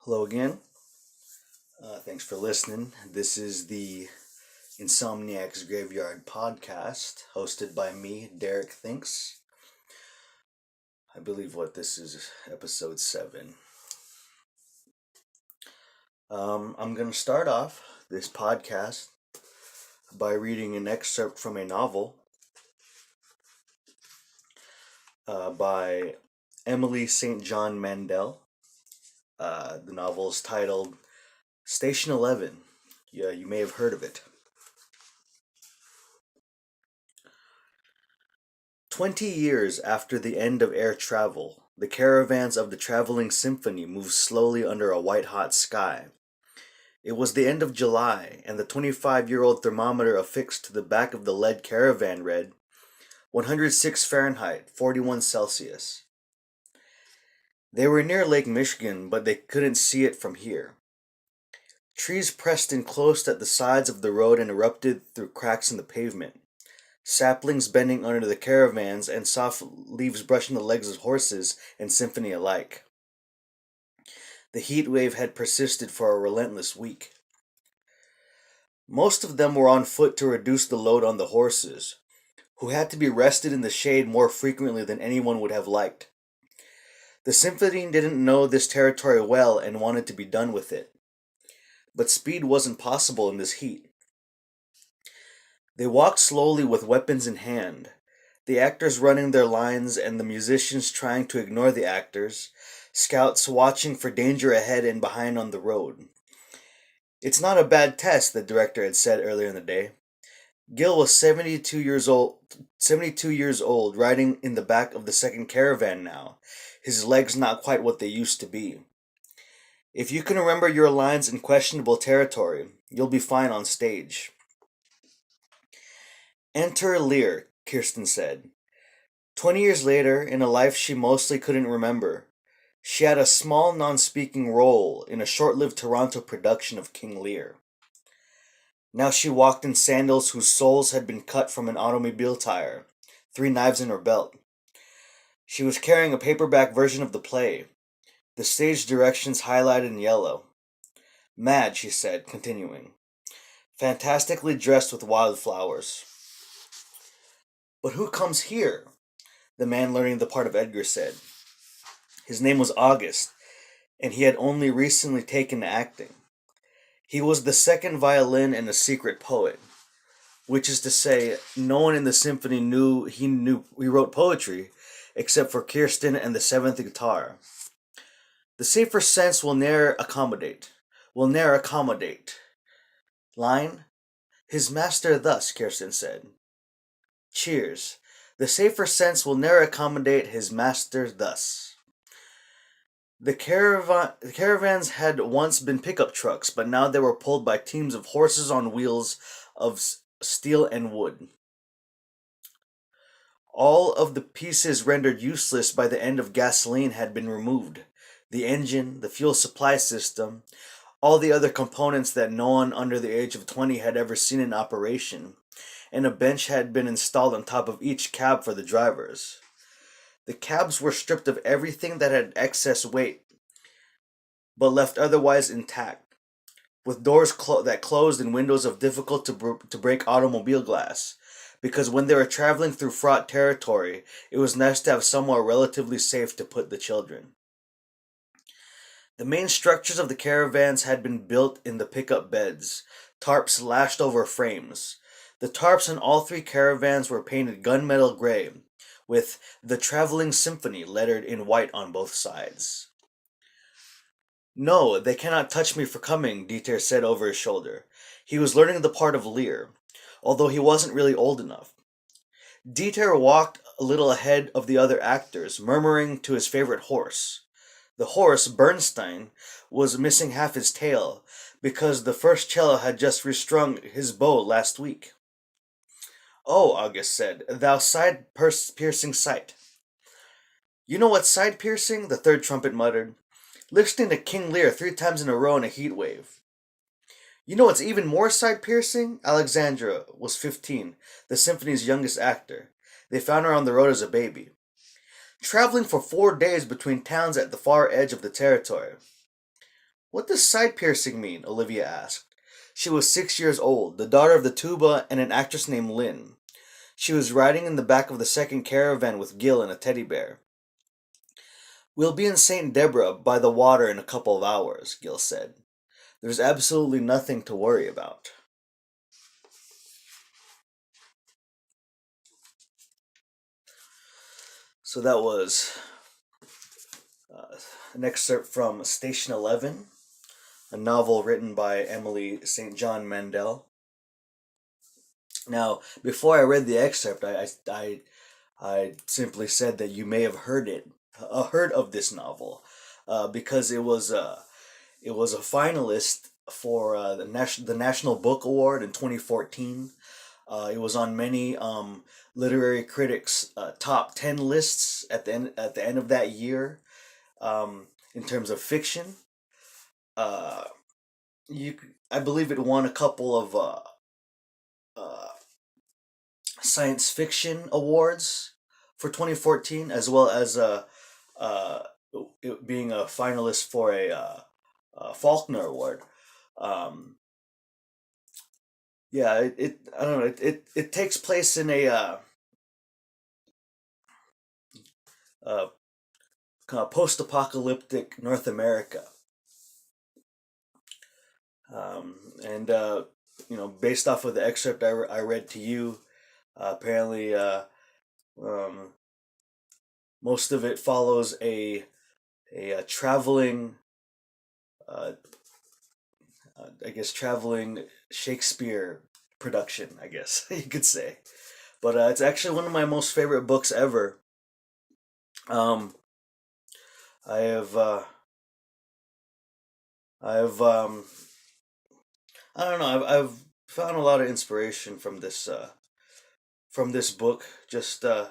Hello again. Thanks for listening. This is the Insomniac's Graveyard podcast, hosted by me, derickthinks. I believe this is, episode 7. I'm going to start off this podcast by reading an excerpt from a novel by Emily St. John Mandel. The novel is titled Station 11. Yeah, you may have heard of it. 20 years after the end of air travel, the caravans of the traveling symphony moved slowly under a white-hot sky. It was the end of July, and the 25-year-old thermometer affixed to the back of the lead caravan read 106 Fahrenheit, 41 Celsius. They were near Lake Michigan, but they couldn't see it from here. Trees pressed in close at the sides of the road and erupted through cracks in the pavement. Saplings bending under the caravans and soft leaves brushing the legs of horses and symphony alike. The heat wave had persisted for a relentless week. Most of them were on foot to reduce the load on the horses, who had to be rested in the shade more frequently than anyone would have liked. The symphony didn't know this territory well and wanted to be done with it. But speed wasn't possible in this heat. They walked slowly with weapons in hand, the actors running their lines and the musicians trying to ignore the actors, scouts watching for danger ahead and behind on the road. It's not a bad test, the director had said earlier in the day. Gil was 72 years old, riding in the back of the second caravan now, his legs not quite what they used to be. If you can remember your lines in questionable territory, you'll be fine on stage. Enter Lear, Kirsten said. 20 years later, in a life she mostly couldn't remember, she had a small non-speaking role in a short-lived Toronto production of King Lear. Now she walked in sandals whose soles had been cut from an automobile tire, 3 knives in her belt. She was carrying a paperback version of the play, the stage directions highlighted in yellow. Mad, she said, continuing. Fantastically dressed with wildflowers. But who comes here? The man learning the part of Edgar said. His name was August, and he had only recently taken to acting. He was the second violin and a secret poet, which is to say, no one in the symphony knew he wrote poetry, except for Kirsten and the 7th guitar. The safer sense will ne'er accommodate. Line? His master thus, Kirsten said. Cheers. The safer sense will ne'er accommodate his master thus. The caravans had once been pickup trucks, but now they were pulled by teams of horses on wheels of steel and wood. All of the pieces rendered useless by the end of gasoline had been removed. The engine, the fuel supply system, all the other components that no one under the age of 20 had ever seen in operation, and a bench had been installed on top of each cab for the drivers. The cabs were stripped of everything that had excess weight, but left otherwise intact, with doors that closed and windows of difficult to break automobile glass, because when they were traveling through fraught territory, it was nice to have somewhere relatively safe to put the children. The main structures of the caravans had been built in the pickup beds, tarps lashed over frames. The tarps in all 3 caravans were painted gunmetal gray, with "The Traveling Symphony" lettered in white on both sides. No, they cannot touch me for coming, Dieter said over his shoulder. He was learning the part of Lear, although he wasn't really old enough. Dieter walked a little ahead of the other actors, murmuring to his favorite horse. The horse, Bernstein, was missing half his tail, because the first cello had just restrung his bow last week. Oh, August said, thou side-piercing sight. You know what's side-piercing? The third trumpet muttered. Listening to King Lear 3 times in a row in a heat wave. You know what's even more side-piercing? Alexandra was 15, the symphony's youngest actor. They found her on the road as a baby. Traveling for 4 days between towns at the far edge of the territory. What does side piercing mean? Olivia asked. She was 6 years old, the daughter of the tuba and an actress named Lynn. She was riding in the back of the second caravan with Gil and a teddy bear. We'll be in St. Deborah by the water in a couple of hours, Gil said. There's absolutely nothing to worry about. So that was an excerpt from Station 11, a novel written by Emily St. John Mandel. Now, before I read the excerpt, I simply said that you may have heard of this novel, because it was a finalist for the National Book Award in 2014. It was on many literary critics' top 10 lists at the end of that year. In terms of fiction, uh, I believe it won a couple of uh, science fiction awards for 2014, as well as uh, it being a finalist for a Faulkner Award. Um, yeah, I don't know. It takes place in a uh, kind of post-apocalyptic North America, and based off of the excerpt I read to you, apparently um, most of it follows a traveling, uh, I guess, traveling Shakespeare production, I guess you could say. But it's actually one of my most favorite books ever. Um, I have, I have, I don't know, I've found a lot of inspiration from this book. Just I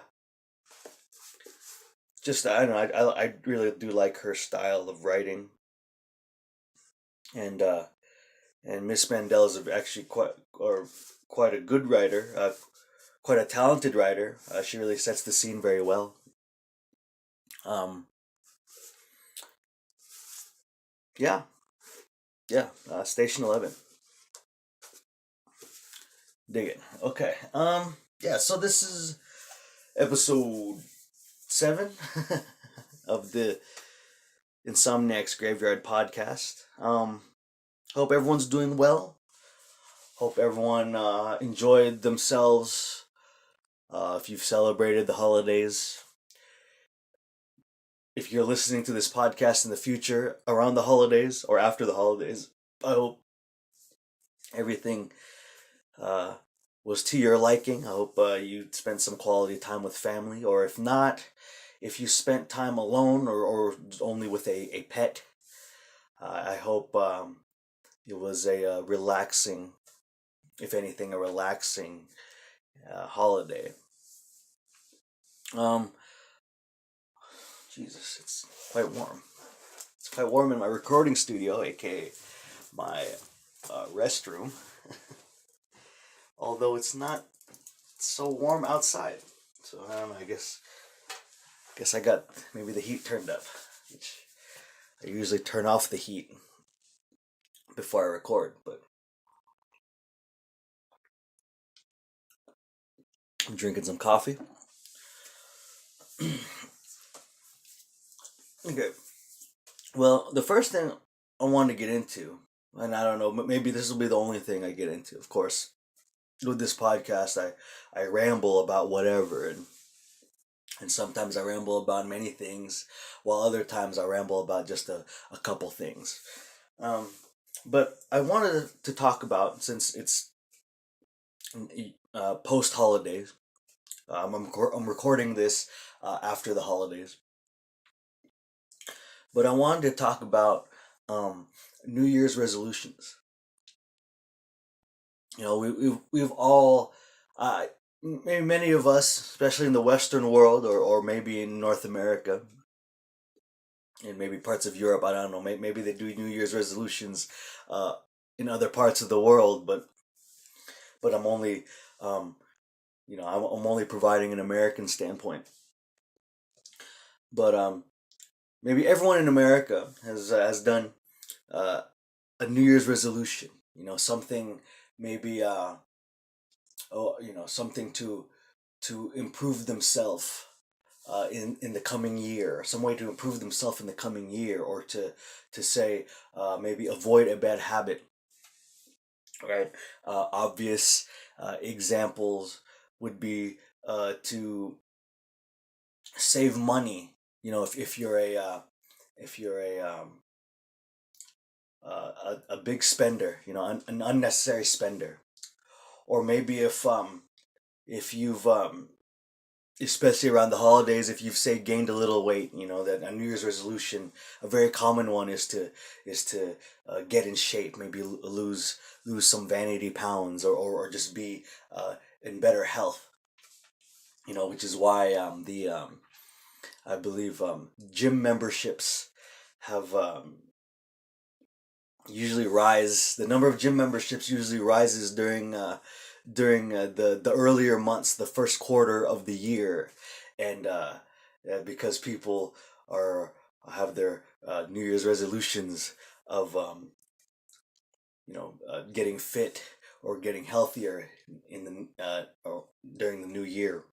don't know, I really do like her style of writing, and Miss Mandel is actually quite a good writer, quite a talented writer. She really sets the scene very well. Um, yeah, yeah. Station 11. Dig it. Okay. Yeah. So this is episode 7 of the Insomniac's Graveyard Podcast. Hope everyone's doing well. Hope everyone enjoyed themselves. If you've celebrated the holidays, if you're listening to this podcast in the future around the holidays or after the holidays, I hope everything uh, was to your liking. I hope you spent some quality time with family, or if not, if you spent time alone or only with a pet, I hope it was a relaxing, if anything, a relaxing holiday. Um, Jesus, it's quite warm. It's quite warm in my recording studio, aka my restroom. Although it's not so warm outside, so I don't know. I guess I got maybe the heat turned up, which I usually turn off the heat before I record. But I'm drinking some coffee. Okay. Well, the first thing I want to get into, and I don't know, maybe this will be the only thing I get into. Of course, with this podcast, I ramble about whatever, and sometimes I ramble about many things, while other times I ramble about just a couple things. Um, but I wanted to talk about, since it's post holidays, I'm recording this after the holidays, but I wanted to talk about um, New Year's resolutions. We've all, maybe many of us, especially in the Western world, or maybe in North America, and maybe parts of Europe. I don't know. Maybe they do New Year's resolutions uh, in other parts of the world, but I'm only, um, I'm only providing an American standpoint. But maybe everyone in America has done uh, a New Year's resolution, something maybe, something to improve themselves in the coming year, some way to improve themselves in the coming year, or to say maybe avoid a bad habit, right? Obvious examples would be to save money. If you're if you're a big spender, an unnecessary spender, or maybe if you've especially around the holidays, if you've say gained a little weight, that a New Year's resolution, a very common one is to get in shape, maybe lose some vanity pounds, or just be in better health. Which is why the I believe gym memberships have usually rise. The number of gym memberships usually rises during the earlier months, the first quarter of the year, and because people are have their New Year's resolutions of getting fit or getting healthier in the during the new year.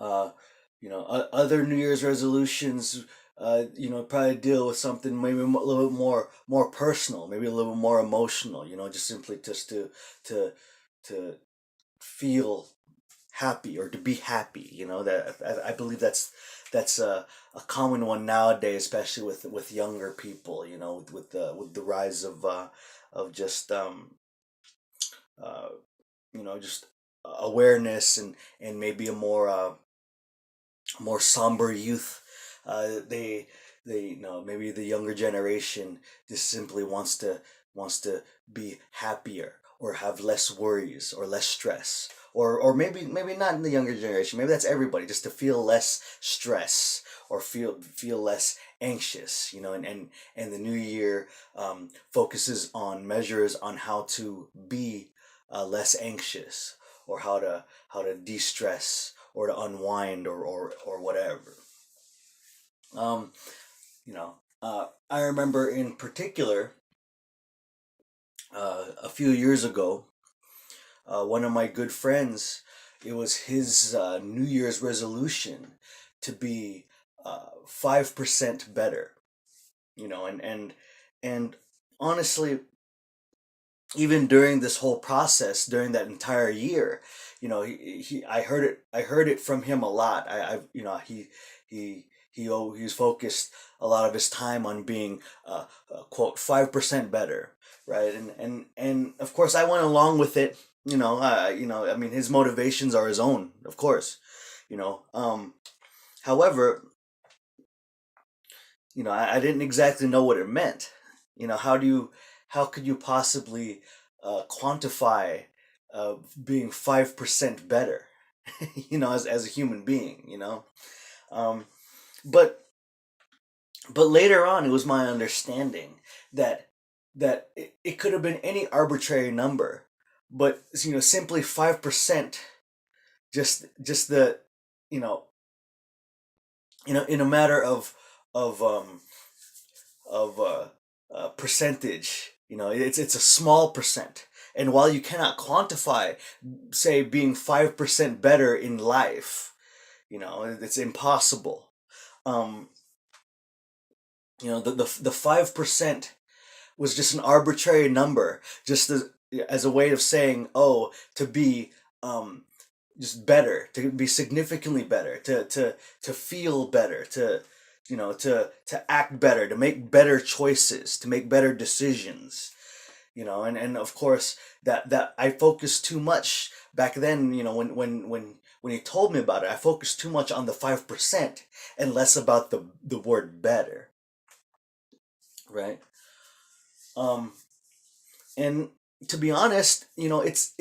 Other New Year's resolutions, probably deal with something maybe a little bit more personal, maybe a little bit more emotional. Just simply just to feel happy or to be happy. That I believe that's a common one nowadays, especially with younger people. With the rise of just uh, just awareness, and maybe a more somber youth. They maybe the younger generation just simply wants to be happier, or have less worries or less stress, or maybe not in the younger generation, maybe that's everybody, just to feel less stress, or feel less anxious. And the new year focuses on measures on how to be less anxious, or how to de-stress, or to unwind, or whatever. Um, I remember in particular, a few years ago, one of my good friends, it was his New Year's resolution to be 5% better. And honestly, even during this whole process, during that entire year, I heard it from him a lot. He's focused a lot of his time on being quote 5% better, right? And of course I went along with it. I mean, his motivations are his own, of course. you know um However, I didn't exactly know what it meant. How could you possibly quantify being 5% better, as a human being, Um, but later on, it was my understanding that it could have been any arbitrary number, but simply 5%, just the you know in a matter of percentage. It's a small percent, and while you cannot quantify, say, being 5% better in life, it's impossible. um the 5% was just an arbitrary number, just as a way of saying, oh, to be just better, to be significantly better, to feel better, to act better, to make better choices, to make better decisions. And of course, that I focused too much back then. When he told me about it, I focused too much on the 5% and less about the word better, right? um and to be honest, it's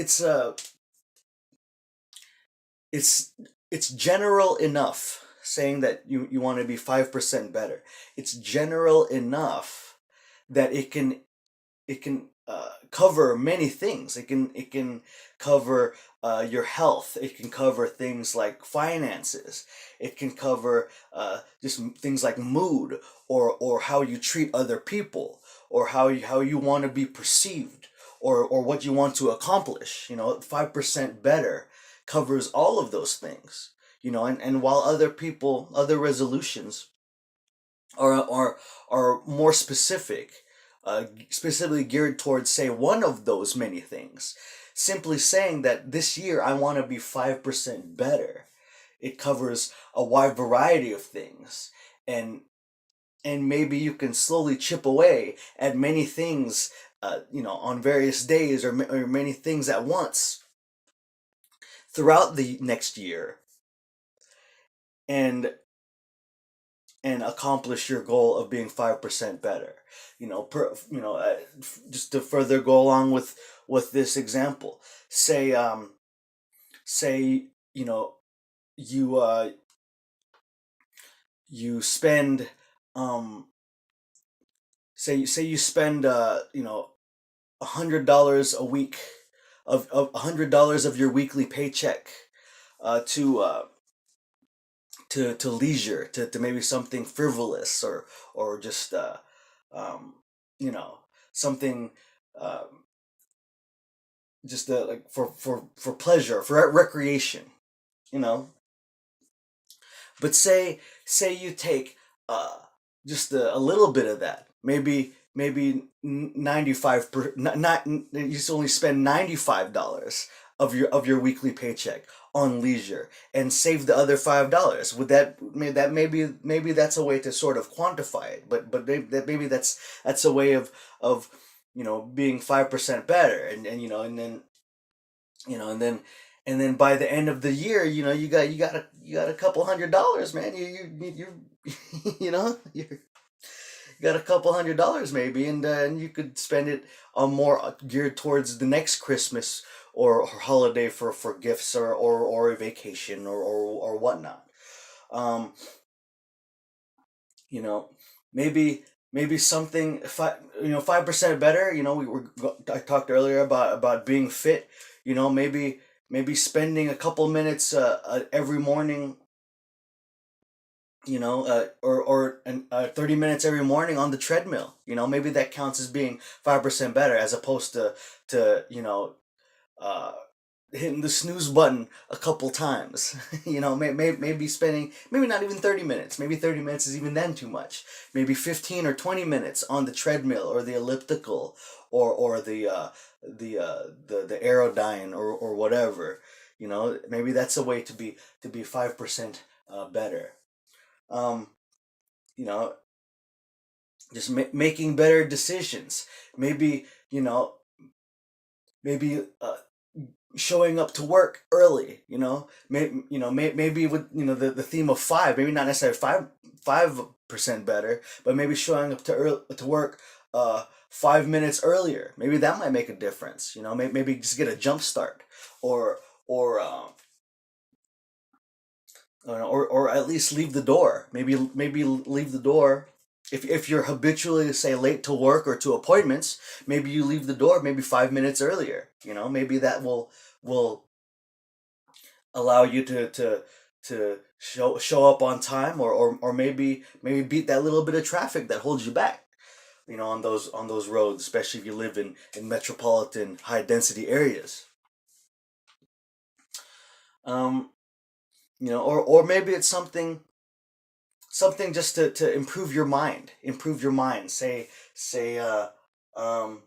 it's general enough, saying that you want to be 5% better. It's general enough that it can cover many things. It can cover your health. It can cover things like finances. It can cover just things like mood, or how you treat other people, or how you want to be perceived, or what you want to accomplish. 5% better covers all of those things. And while other resolutions are more specific, specifically geared towards, say, one of those many things. Simply saying that this year I want to be 5% better. It covers a wide variety of things, and maybe you can slowly chip away at many things, on various days, or many things at once throughout the next year, and accomplish your goal of being 5% better. Just to further go along with this example, say you you spend say you spend $100 a week of $100 of your weekly paycheck to leisure, to maybe something frivolous, or just um, something, just like for pleasure, for recreation, you know. But say you take just a little bit of that, maybe 95 per not you just only spend $95 of your weekly paycheck on leisure, and save the other $5. Would maybe that's a way to sort of quantify it, but maybe that's a way of being 5% better, and then by the end of the year, you got a couple $100, man. You got a couple $100 maybe, and you could spend it on more geared towards the next Christmas or holiday, for gifts, or a vacation, or whatnot. Um, you know, maybe something 5% better. I talked earlier about being fit. Maybe spending a couple minutes every morning, or 30 minutes every morning on the treadmill. Maybe that counts as being 5% better, as opposed to uh, hitting the snooze button a couple times. Maybe spending, maybe not even 30 minutes. Maybe 30 minutes is even then too much. Maybe 15 or 20 minutes on the treadmill, or the elliptical, or the aerodyne, or whatever. Maybe that's a way to be 5% better. Um, you know, just making better decisions. Maybe maybe showing up to work early. Maybe with the theme of five. Maybe not necessarily 5% better, but maybe showing up to work 5 minutes earlier. Maybe that might make a difference. Maybe just get a jump start, or or um, or at least leave the door. Maybe leave the door. If you're habitually, say, late to work or to appointments, maybe you leave the door maybe 5 minutes earlier. Maybe that will allow you to show up on time, or maybe beat that little bit of traffic that holds you back. On those roads, especially if you live in metropolitan high density areas. Um, or maybe it's something just to improve your mind. Say um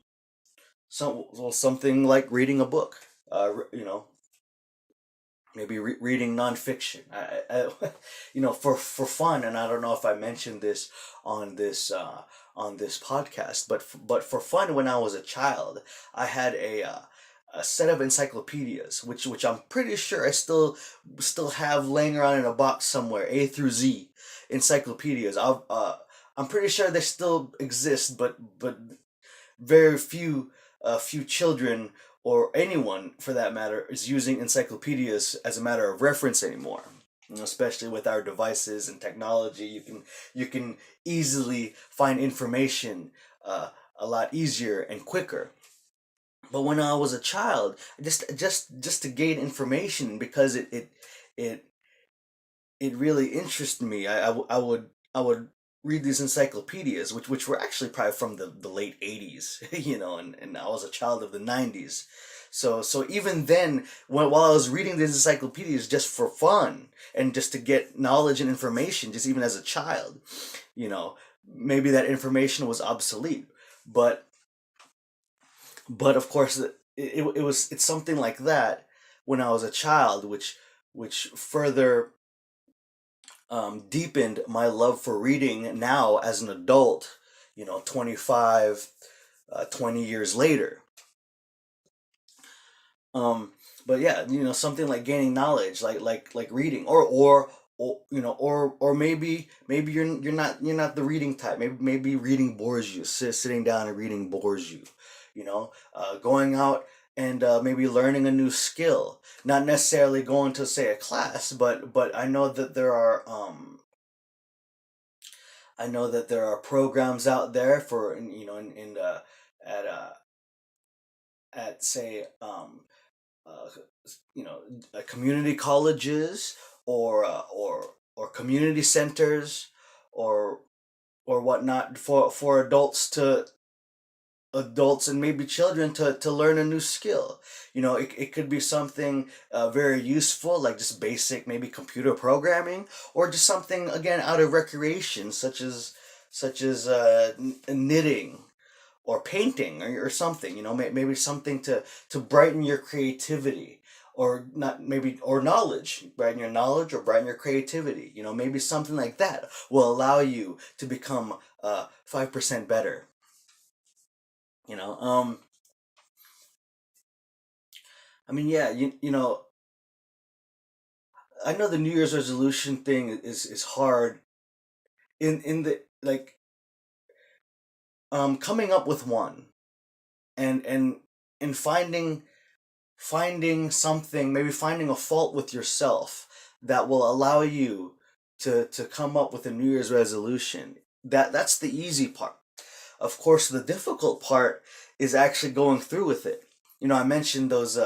something like reading a book. Maybe reading nonfiction. For fun. And I don't know if I mentioned this on this podcast, but for fun, when I was a child, I had a set of encyclopedias, which I'm pretty sure I still have laying around in a box somewhere. A through Z encyclopedias. I'm pretty sure they still exist, but very few children, or anyone for that matter, is using encyclopedias as a matter of reference anymore. Especially with our devices and technology, you can easily find information a lot easier and quicker. But when I was a child, just to gain information, because it it really interested me. I would read these encyclopedias, which were actually probably from the late '80s, and I was a child of the '90s. So even then, while I was reading these encyclopedias just for fun and just to get knowledge and information, just even as a child, you know, maybe that information was obsolete, but of course it's something like that when I was a child, which further deepened my love for reading now as an adult, 25, 20 years later. Um, but yeah, something like gaining knowledge, like reading, or maybe you're not the reading type. Maybe reading bores you. Sitting down and reading bores you. Going out and maybe learning a new skill. Not necessarily going to, say, a class, but I know that there are programs out there for, at say, uh, community colleges, or community centers, or whatnot, for adults and maybe children to learn a new skill. It could be something very useful, like just basic, maybe computer programming, or just something, again, out of recreation, such as knitting, or painting, or something. Maybe something to brighten your creativity, or not, maybe, or knowledge, brighten your knowledge, or brighten your creativity. Maybe something like that will allow you to become 5% better. you know um I mean, yeah, I know the New Year's resolution thing is hard, in the, like, coming up with one, and finding something, maybe finding a fault with yourself that will allow you to come up with a New Year's resolution. That's the easy part. Of course, the difficult part is actually going through with it. I mentioned those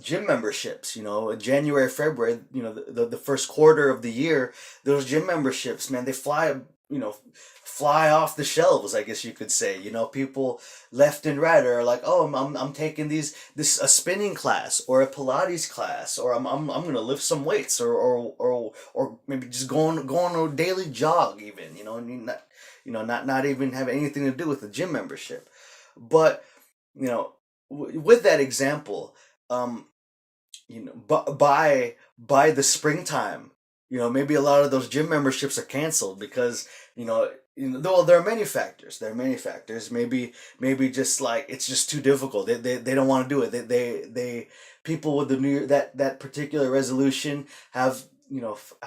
gym memberships. January, February. The first quarter of the year, those gym memberships, man, they fly off the shelves, I guess you could say. People left and right are like, oh, I'm taking this a spinning class, or a Pilates class, or I'm gonna lift some weights, or maybe just go on a daily jog, even. And not even have anything to do with the gym membership. But with that example, um, by the springtime, maybe a lot of those gym memberships are canceled, because though there are many factors. Maybe just like it's just too difficult. They don't want to do it. They People with the that particular resolution have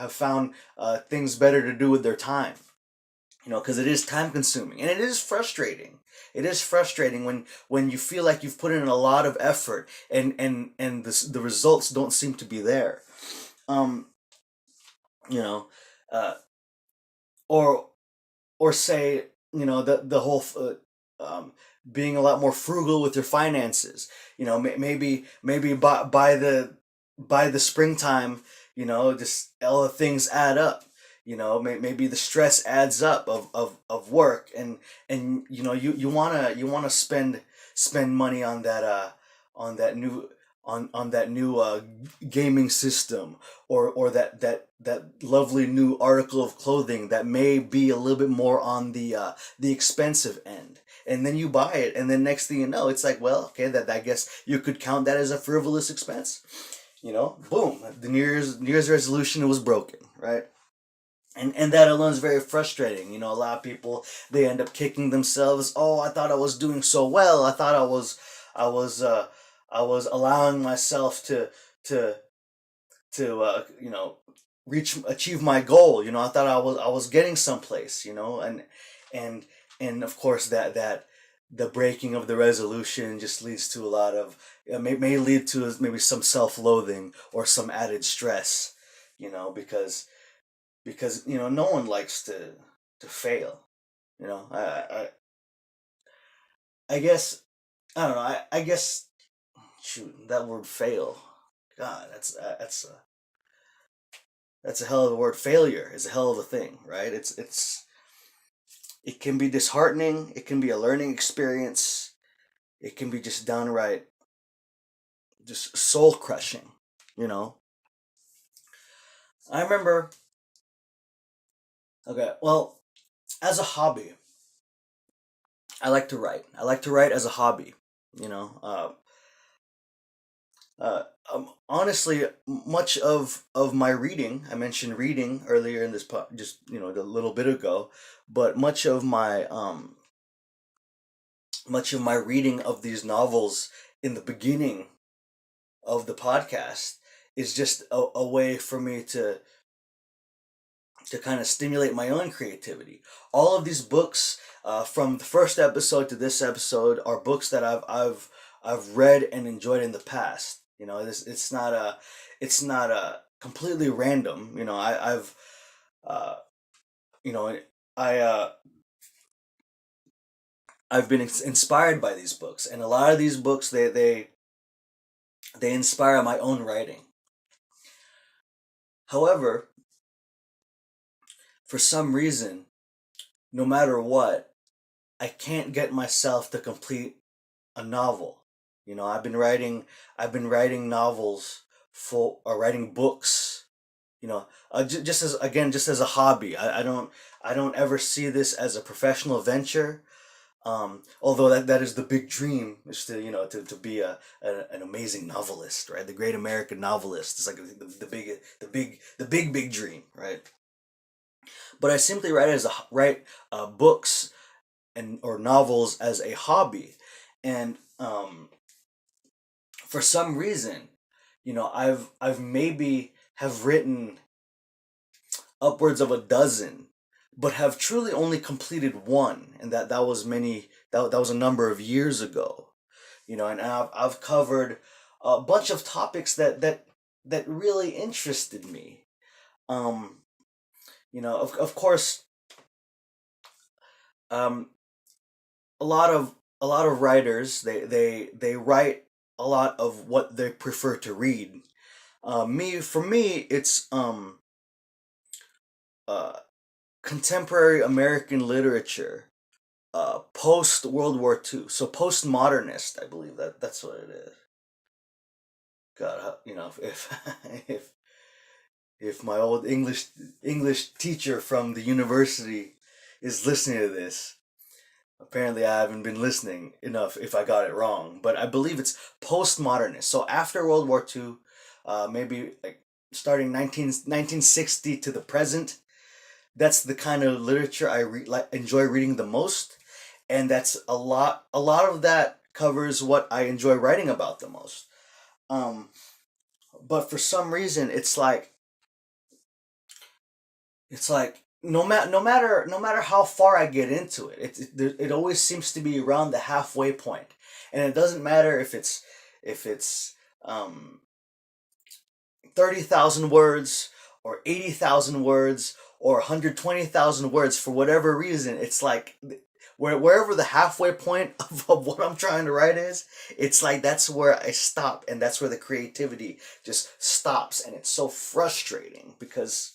found things better to do with their time. Because it is time consuming, and it is frustrating. It is frustrating when you feel like you've put in a lot of effort, and the results don't seem to be there. Um, you know, uh, or say, the whole, being a lot more frugal with your finances. Maybe by the springtime, just all the things add up. Maybe the stress adds up of work, and you wanna spend money on that new on that new gaming system, or that lovely new article of clothing that may be a little bit more on the expensive end. And then you buy it, and then next thing you know, it's like, well, okay, that I guess you could count that as a frivolous expense. Boom, the New Year's resolution was broken, right? And that alone is very frustrating. A lot of people, they end up kicking themselves. Oh, I thought I was doing so well. I thought I was I was allowing myself to achieve my goal. I thought I was getting someplace. And and of course, that the breaking of the resolution just leads to a lot of, may lead to maybe some self-loathing, or some added stress. Because no one likes to fail. I guess I don't know. I guess, shoot, that word fail. God, that's a hell of a word. Failure is a hell of a thing, right? It can be disheartening. It can be a learning experience. It can be just downright, just soul crushing. You know. I remember. Okay, well, as a hobby, I like to write. I like to write as a hobby. You know. Honestly, much of my reading, I mentioned reading earlier in this just a little bit ago, but much of my reading of these novels in the beginning of the podcast is just a way for me to kind of stimulate my own creativity. All of these books, from the first episode to this episode, are books that I've read and enjoyed in the past. It's not a completely random. Uh, you know, I I've been inspired by these books, and a lot of these books they inspire my own writing. However, for some reason, no matter what, I can't get myself to complete a novel. I've been writing novels for or writing books. Just as a hobby. I don't ever see this as a professional venture. Although that is the big dream, is to to be an amazing novelist, right? The great American novelist is like the big dream, right? But I simply write books and or novels as a hobby, and for some reason, I've maybe have written upwards of a dozen, but have truly only completed one, and that was that was a number of years ago. And I've covered a bunch of topics that really interested me. Um, of course, um, a lot of writers they write a lot of what they prefer to read. For me, it's uh, contemporary American literature, post World War II, so postmodernist. I believe that's what it is. God, if if if my old English teacher from the university is listening to this, apparently I haven't been listening enough if I got it wrong. But I believe it's postmodernist. So after World War II, maybe like starting 1960 to the present, that's the kind of literature enjoy reading the most, and that's a lot of that covers what I enjoy writing about the most. Um, but for some reason, it's like no matter how far I get into it, it always seems to be around the halfway point, and it doesn't matter if it's um 30,000 words or 80,000 words or 120,000 words. For whatever reason, it's like wherever the halfway point of what I'm trying to write is, it's like that's where I stop, and that's where the creativity just stops, and it's so frustrating because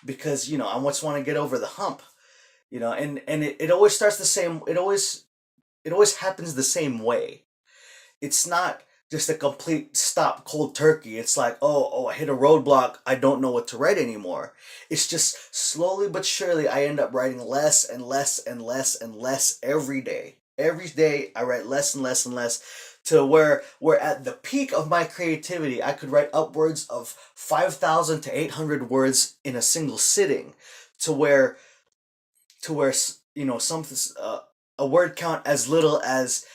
I just want to get over the hump, and it always starts the same. It always happens the same way. It's not just a complete stop cold turkey. It's like, oh, I hit a roadblock. I don't know what to write anymore. It's just slowly but surely I end up writing less and less and less and less every day. Every day I write less and less and less, to where at the peak of my creativity I could write upwards of 5,000 to 800 words in a single sitting, to where to where some a word count as little as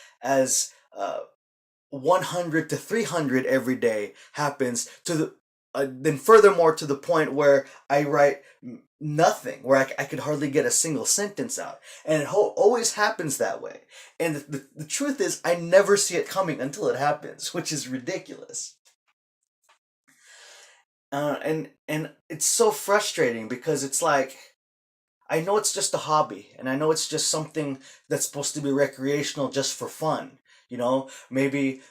100 to 300 every day happens, to the then furthermore to the point where I write nothing, where I could hardly get a single sentence out, and it always happens that way. And the truth is, I never see it coming until it happens, which is ridiculous. And it's so frustrating because it's like, I know it's just a hobby, and I know it's just something that's supposed to be recreational, just for fun. Maybe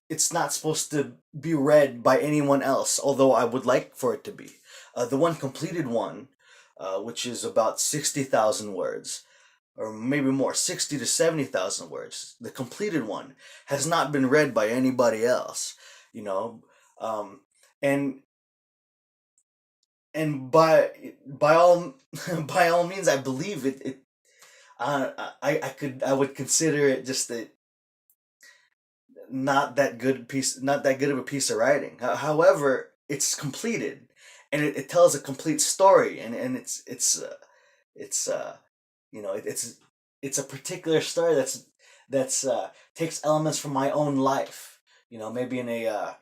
it's not supposed to be read by anyone else, although I would like for it to be. The one completed one, which is about 60,000 words, or maybe more, 60 to 70,000 words. The completed one has not been read by anybody else, you know, um, and and by all by all means, I believe it. I would consider it just a not that good of a piece of writing. However, it's completed, and it tells a complete story, and it's it's a particular story that's takes elements from my own life. Maybe in a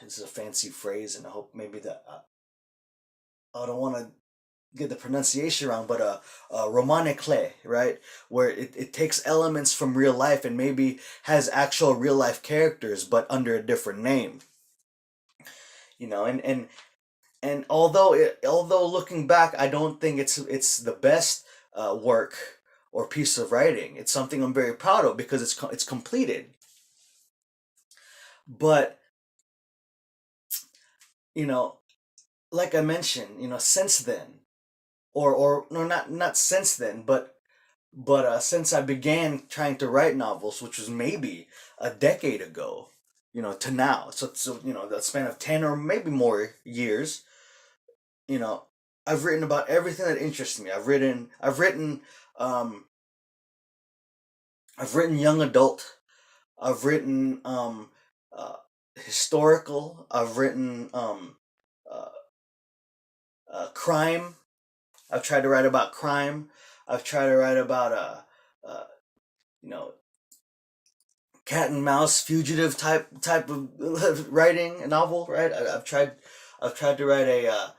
this is a fancy phrase, and I hope maybe that I don't want to get the pronunciation wrong, but romane clé, right? Where it takes elements from real life and maybe has actual real life characters, but under a different name. And although looking back, I don't think it's the best work or piece of writing. It's something I'm very proud of because it's completed. But you know, like I mentioned, since then, or no, not since then, but since I began trying to write novels, which was maybe a decade ago, to now, so that span of 10 or maybe more years, you know, I've written about everything that interests me. Um, I've written young adult. I've written uh, historical. I've written uh, crime. I've tried to write about crime. I've tried to write about uh, you know, cat and mouse fugitive type of writing a novel. Right. I've tried to write a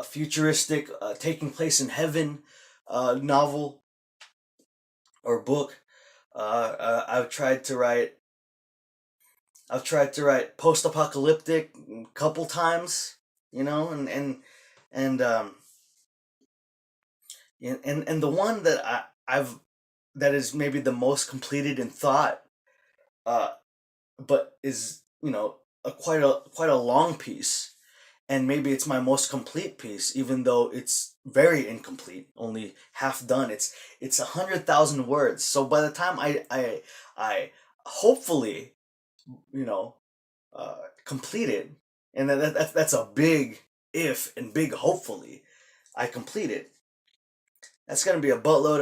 futuristic taking place in heaven novel or book. I've tried to write. I've tried to write post-apocalyptic a couple times, and and the one that I've that is maybe the most completed in thought, uh, but is quite a long piece, and maybe it's my most complete piece, even though it's very incomplete, only half done. It's 100,000 words. So by the time I hopefully you know complete it, and that's a big if and big hopefully I complete it. That's gonna be a buttload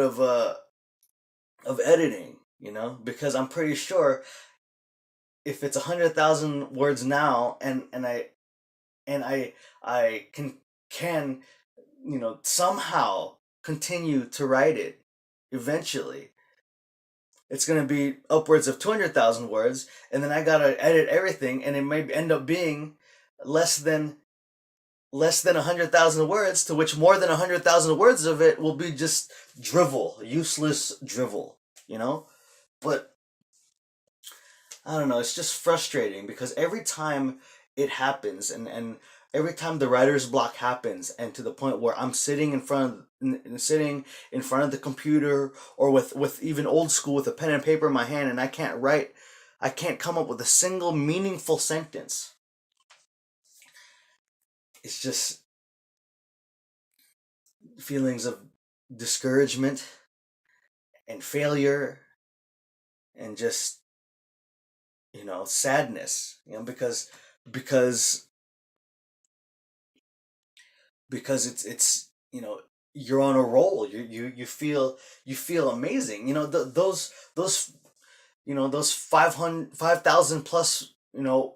of editing, because I'm pretty sure if it's 100,000 words now, and I can somehow continue to write it eventually, it's going to be upwards of 200,000 words, and then I got to edit everything, and it may end up being less than 100,000 words, to which more than 100,000 words of it will be just drivel, useless drivel, but I don't know. It's just frustrating because every time it happens, and every time the writer's block happens, and to the point where I'm sitting in front of the computer, or with even old school with a pen and paper in my hand, and I can't come up with a single meaningful sentence. It's just feelings of discouragement and failure, and just sadness, because because it's you're on a roll. You feel amazing. Those 5,000 plus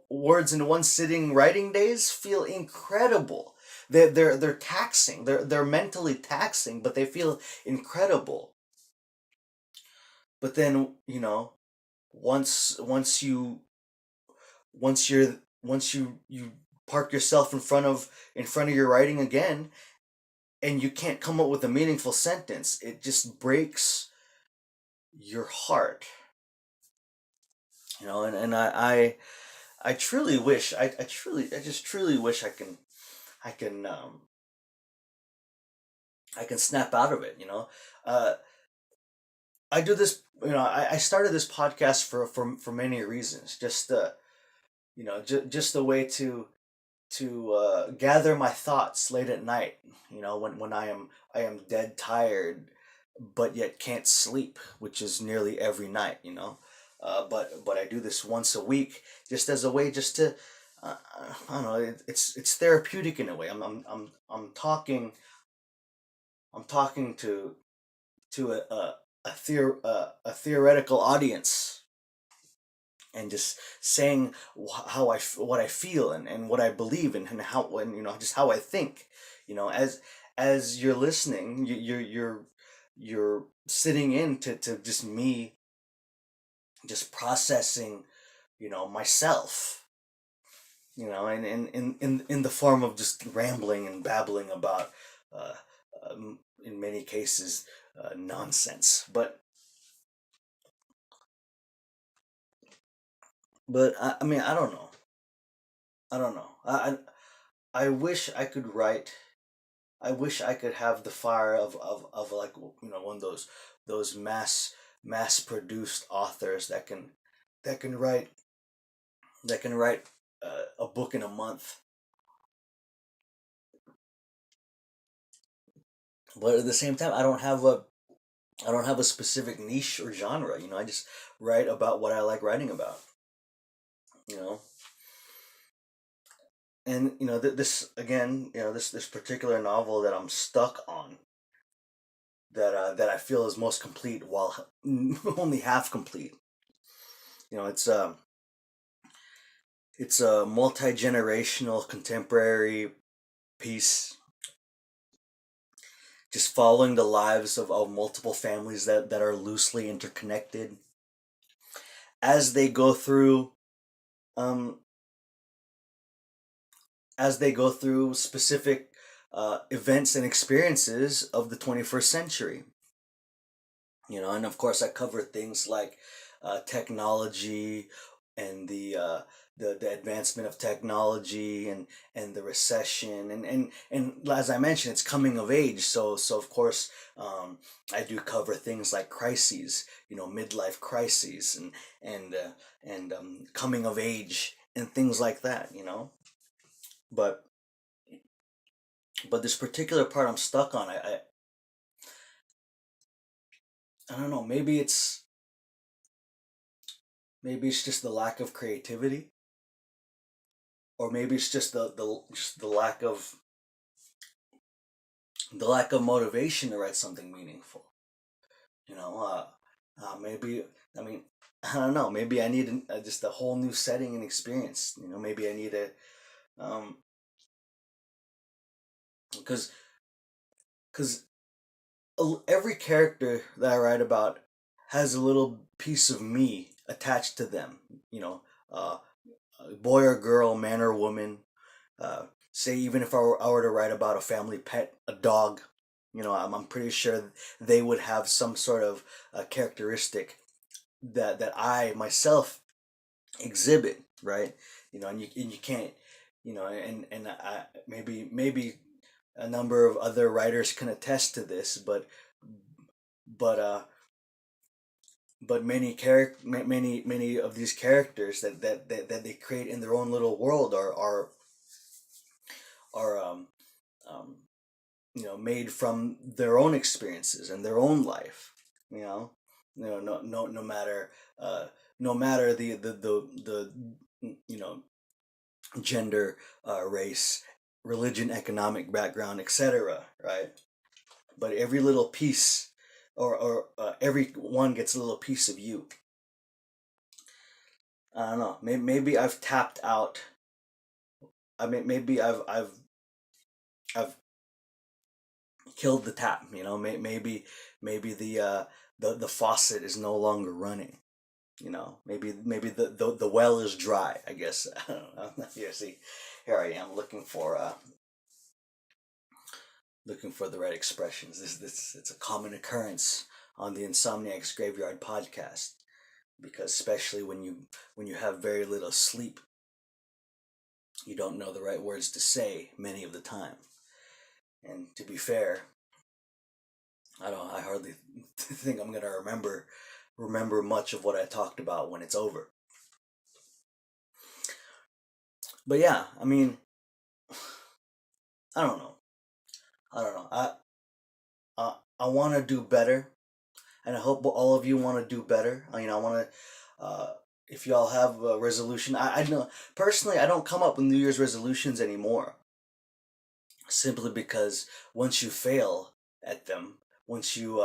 words in one sitting writing days feel incredible. They're taxing. They're mentally taxing, but they feel incredible. But then once you park yourself in front of your writing again, and you can't come up with a meaningful sentence, it just breaks your heart. And I truly wish I just truly wish I can I can snap out of it. uh I do this. I started this podcast for many reasons. Just just a way to gather my thoughts late at night. When I am dead tired, but yet can't sleep, which is nearly every night. But I do this once a week, just as a way, just to I don't know. It's therapeutic in a way. I'm talking to a theoretical audience, and just saying what I feel, and what I believe in, and how, and just how I think. As you're listening, you're sitting in to just me, just processing, myself, in the form of just rambling and babbling about, uh, in many cases, nonsense. But I mean, I don't know. I don't know. I wish I could write. I wish I could have the fire of like, one of those mass produced authors that can write that can write a book in a month. But at the same time, I don't have a specific niche or genre. I just write about what I like writing about. You know, and this again, this particular novel that I'm stuck on, that I feel is most complete, while only half complete. You know, it's a multi generational contemporary piece, just following the lives of multiple families that are loosely interconnected as they go through um specific events and experiences of the 21st century. And of course I cover things like technology, and the advancement of technology, and the recession, and as I mentioned, it's coming of age. So of course, I do cover things like crises, midlife crises, and coming of age, and things like that. But this particular part I'm stuck on, I don't know. Maybe it's just the lack of creativity, or maybe it's just the lack of motivation to write something meaningful. Maybe, I mean, I don't know. Maybe I need just a whole new setting and experience. Maybe I need um, because because every character that I write about has a little piece of me attached to them. Uh, boy or girl, man or woman. Say, even if I were to write about a family pet, a dog, I'm pretty sure they would have some sort of characteristic that I myself exhibit, right? And you can't, and maybe a number of other writers can attest to this, but many of these characters that they create in their own little world are um made from their own experiences and their own life. You know, no matter uh, no matter the gender, race, religion, economic background, etc. Right? But every little piece, or every one gets a little piece of you. I don't know. Maybe I've tapped out. I mean, maybe I've killed the tap. Maybe the faucet is no longer running. Maybe the well is dry. I guess. I don't know. Here, see, here I am looking for the right expressions. This it's a common occurrence on the Insomniac's Graveyard podcast, because especially when you have very little sleep, you don't know the right words to say many of the time. And to be fair, I hardly think I'm gonna remember much of what I talked about when it's over. But yeah, I mean, I don't know. I don't know. I want to do better, and I hope all of you want to do better. I want to. If y'all have a resolution, I know personally I don't come up with New Year's resolutions anymore. Simply because once you fail at them, once you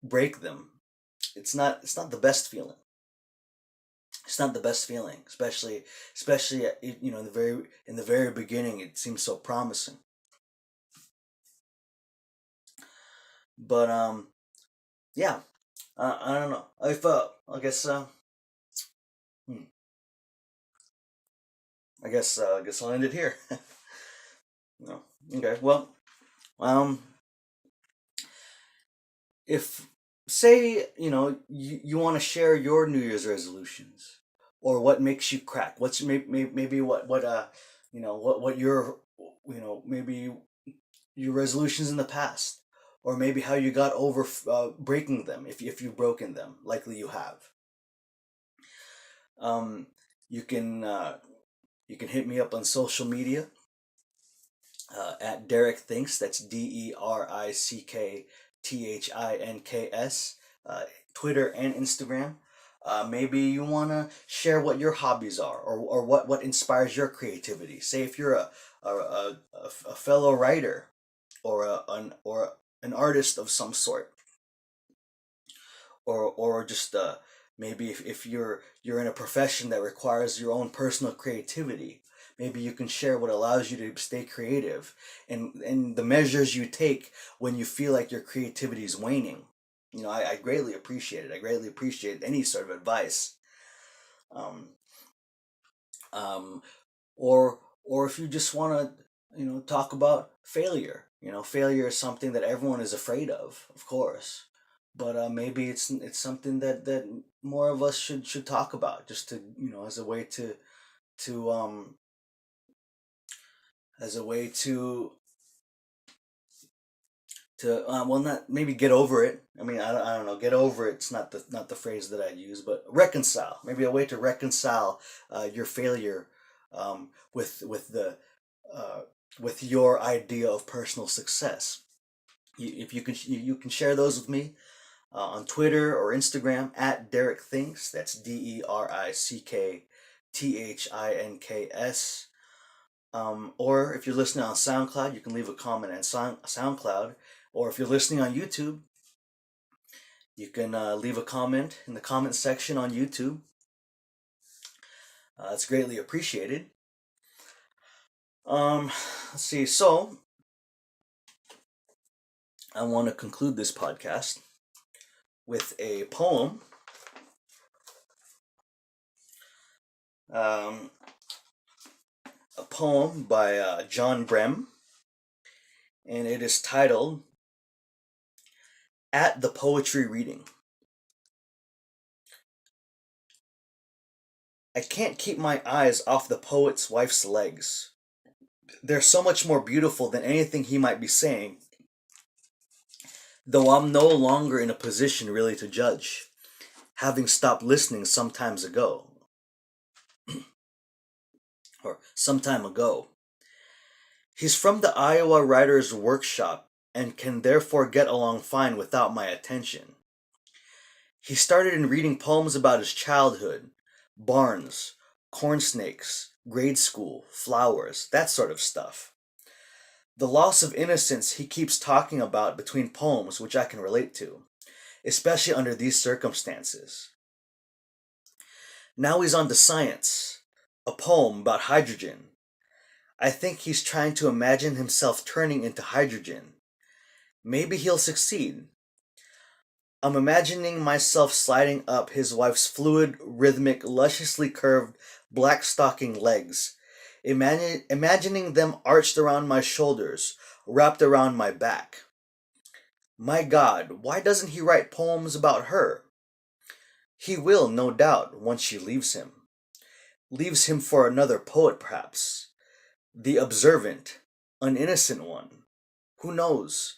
break them, it's not the best feeling. It's not the best feeling, especially in the very beginning. It seems so promising, but yeah, I don't know. If I guess hmm, I guess I'll end it here. No, okay. Well, um, if say you want to share your New Year's resolutions or what makes you crack, what's maybe what what your maybe your resolutions in the past, or maybe how you got over breaking them, if you've broken them, likely you have. um you can you can hit me up on social media at derickthinks. That's DERICKTHINKS. Twitter and Instagram. Maybe you want to share what your hobbies are, or what inspires your creativity. Say if you're a fellow writer, or an artist of some sort, or just maybe if you're in a profession that requires your own personal creativity. Maybe you can share what allows you to stay creative, and the measures you take when you feel like your creativity is waning. I greatly appreciate it. I greatly appreciate any sort of advice. Um, um, or if you just want to talk about failure. Failure is something that everyone is afraid of course, but maybe it's something that more of us should talk about, just to as a way to as a way to well, not maybe get over it. I mean, I don't know, get over it's not the phrase that I use, but reconcile, maybe a way to reconcile your failure with uh, with your idea of personal success. If you can you can share those with me on Twitter or Instagram at derickthinks. That's DERICKTHINKS. Or if you're listening on SoundCloud, you can leave a comment on SoundCloud. Or if you're listening on YouTube, you can leave a comment in the comment section on YouTube. It's greatly appreciated. Let's see. So I want to conclude this podcast with a poem. Um, a poem by John Brehm, and it is titled "At the Poetry Reading." I can't keep my eyes off the poet's wife's legs. They're so much more beautiful than anything he might be saying, though I'm no longer in a position really to judge, having stopped listening some times ago, or some time ago. He's from the Iowa Writers' Workshop and can therefore get along fine without my attention. He started in reading poems about his childhood, barns, corn snakes, grade school, flowers, that sort of stuff. The loss of innocence he keeps talking about between poems, which I can relate to, especially under these circumstances. Now he's on to science, a poem about hydrogen. I think he's trying to imagine himself turning into hydrogen. Maybe he'll succeed. I'm imagining myself sliding up his wife's fluid, rhythmic, lusciously curved, black stocking legs, imagining them arched around my shoulders, wrapped around my back. My God, why doesn't he write poems about her? He will, no doubt, once she leaves him. Leaves him for another poet, perhaps. The observant, uninnocent one. Who knows?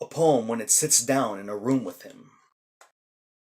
a poem when it sits down in a room with him.